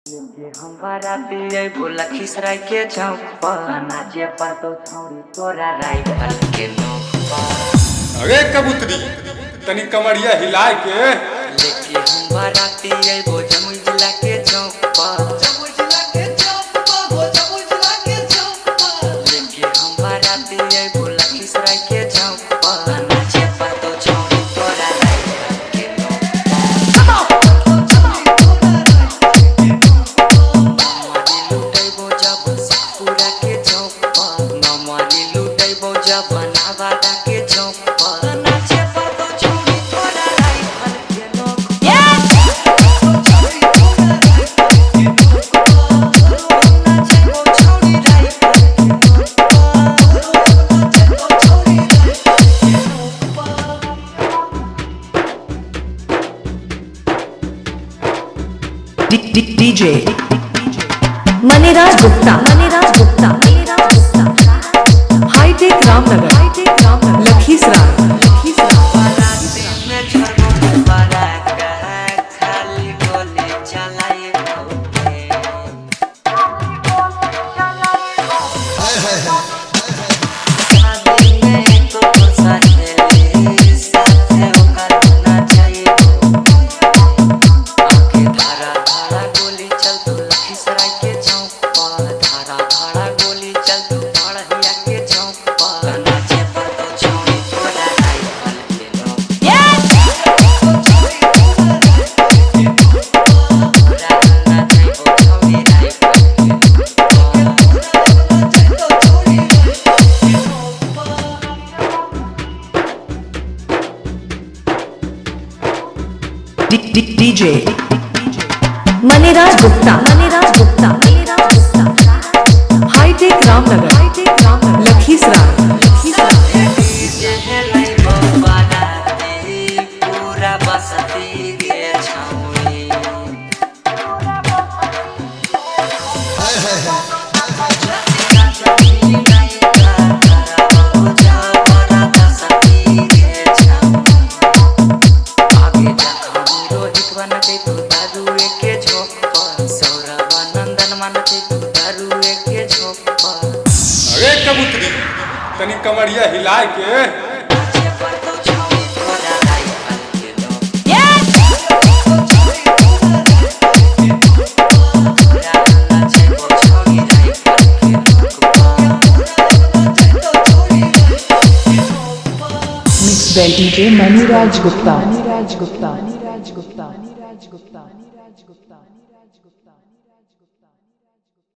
ये हम बाराती आई बोला खिसराय के चौक पर नाचे पर तो छौरी तोरा राइफल के नोक पर। अरे कबूतरी तनी कमरिया हिलाए के लेके हम बाराती आई वो जमुई जिला के चौक पर, जमुई जिला के चौक पर, वो जमुई जिला के चौक पर। लेके हम बाराती आई बोला खिसराय के चौक पर नाचे पर तो छौरी तोरा राइफल के नोक बनावादा के चौक पर नाचे पर तो छौरी तोरा राइफल के नोक नाचे वो छौरी राइफल के नोक DJ मनीराज गुप्ता हाईटेक रामनगर लखीसराय खाली गोली चलाए DJ मनीराज गुप्ता हाईटेक रामनगर लखीसराय पूरा बसती गे छौरी अरे कबूतरी तनी कमरिया हिलाए के Mixed by DJ Maniraj Gupta